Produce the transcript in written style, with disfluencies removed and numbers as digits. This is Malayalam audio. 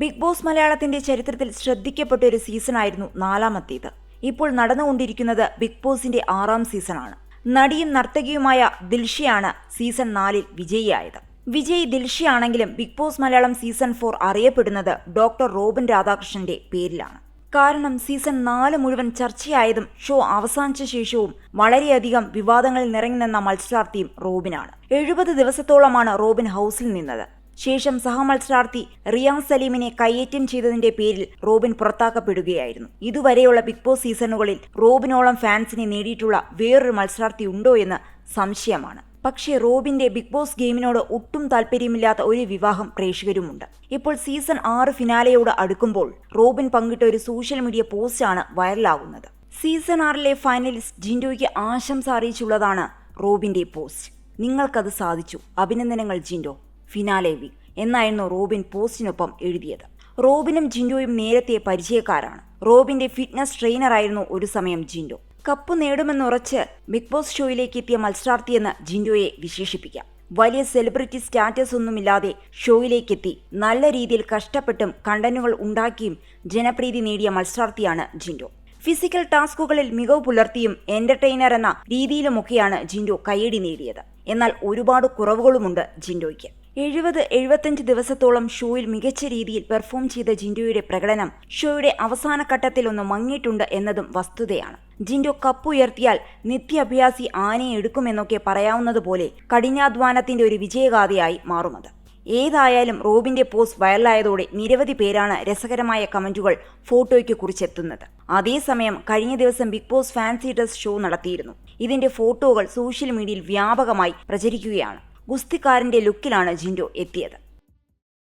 ബിഗ് ബോസ് മലയാളത്തിന്റെ ചരിത്രത്തിൽ ശ്രദ്ധിക്കപ്പെട്ട ഒരു സീസണായിരുന്നു നാലാമത്തേത്. ഇപ്പോൾ നടന്നുകൊണ്ടിരിക്കുന്നത് ബിഗ് ബോസിന്റെ 6ാം സീസണാണ്. നടിയും നർത്തകിയുമായ ദിൽഷയാണ് സീസൺ 4 വിജയിയായത്. വിജയ് ദിൽഷയാണെങ്കിലും ബിഗ് ബോസ് മലയാളം സീസൺ 4 അറിയപ്പെടുന്നത് ഡോക്ടർ റോബിൻ രാധാകൃഷ്ണന്റെ പേരിലാണ്. കാരണം സീസൺ 4 മുഴുവൻ ചർച്ചയായതും ഷോ അവസാനിച്ച ശേഷവും വളരെയധികം വിവാദങ്ങളിൽ നിറഞ്ഞു നിന്ന മത്സരാർത്ഥിയും റോബിനാണ്. 70 ദിവസത്തോളമാണ് റോബിൻ ഹൗസിൽ നിന്നത്. ശേഷം സഹമത്സരാർത്ഥി റിയാസ് സലീമിനെ കയ്യേറ്റം ചെയ്തതിന്റെ പേരിൽ റോബിൻ പുറത്താക്കപ്പെടുകയായിരുന്നു. ഇതുവരെയുള്ള ബിഗ് ബോസ് സീസണുകളിൽ റോബിനോളം ഫാൻസിനെ നേടിയിട്ടുള്ള വേറൊരു മത്സരാർത്ഥി ഉണ്ടോ എന്ന് സംശയമാണ്. പക്ഷേ റോബിന്റെ ബിഗ് ബോസ് ഗെയിമിനോട് ഒട്ടും താല്പര്യമില്ലാത്ത ഒരു വിവാഹം പ്രേക്ഷകരുമുണ്ട്. ഇപ്പോൾ സീസൺ 6 ഫിനാലെയോട് അടുക്കുമ്പോൾ റോബിൻ പങ്കിട്ട ഒരു സോഷ്യൽ മീഡിയ പോസ്റ്റാണ് വൈറലാകുന്നത്. സീസൺ 6 ഫൈനലിസ്റ്റ് ജിൻഡോയ്ക്ക് ആശംസ അറിയിച്ചുള്ളതാണ് റോബിന്റെ പോസ്റ്റ്. നിങ്ങൾക്കത് സാധിച്ചു, അഭിനന്ദനങ്ങൾ ജിൻഡോ, ഫിനാലെ വീക്ക് എന്നായിരുന്നു റോബിൻ പോസ്റ്റിനൊപ്പം എഴുതിയത്. റോബിനും ജിൻഡോയും നേരത്തെ പരിചയക്കാരാണ്. റോബിന്റെ ഫിറ്റ്നസ് ട്രെയിനറായിരുന്നു ഒരു സമയം ജിൻഡോ. കപ്പ് നേടുമെന്നുറച്ച് ബിഗ് ബോസ് ഷോയിലേക്ക് എത്തിയ മത്സരാർത്ഥിയെന്ന് ജിൻഡോയെ വിശേഷിപ്പിക്കാം. വലിയ സെലിബ്രിറ്റി സ്റ്റാറ്റസ് ഒന്നുമില്ലാതെ ഷോയിലേക്കെത്തി നല്ല രീതിയിൽ കഷ്ടപ്പെട്ടും കണ്ടന്റുകൾ ഉണ്ടാക്കിയും ജനപ്രീതി നേടിയ മത്സരാർത്ഥിയാണ് ജിൻഡോ. ഫിസിക്കൽ ടാസ്കുകളിൽ മികവ് പുലർത്തിയും എന്റർടൈനർ എന്ന രീതിയിലുമൊക്കെയാണ് ജിൻഡോ കയ്യടി നേടിയത്. എന്നാൽ ഒരുപാട് കുറവുകളുമുണ്ട് ജിൻഡോയ്ക്ക്. 70-75 ദിവസത്തോളം ഷോയിൽ മികച്ച രീതിയിൽ പെർഫോം ചെയ്ത ജിൻഡോയുടെ പ്രകടനം ഷോയുടെ അവസാന ഘട്ടത്തിലൊന്ന് മങ്ങിയിട്ടുണ്ട് എന്നതും വസ്തുതയാണ്. ജിൻഡോ കപ്പുയർത്തിയാൽ നിത്യാഭ്യാസി ആനയെ എടുക്കുമെന്നൊക്കെ പറയാവുന്നതുപോലെ കഠിനാധ്വാനത്തിന്റെ ഒരു വിജയഗാഥയായി മാറുമത്. ഏതായാലും റോബിന്റെ പോസ്റ്റ് വൈറലായതോടെ നിരവധി പേരാണ് രസകരമായ കമന്റുകൾ ഫോട്ടോയ്ക്ക് കുറിച്ചെത്തുന്നത്. അതേസമയം കഴിഞ്ഞ ദിവസം Bigg Boss fancy dress show നടത്തിയിരുന്നു. ഇതിന്റെ ഫോട്ടോകൾ സോഷ്യൽ മീഡിയയിൽ വ്യാപകമായി പ്രചരിക്കുകയാണ്. ഗുസ്തിക്കാരന്റെ ലുക്കിലാണ് ജിൻഡോ എത്തിയത്.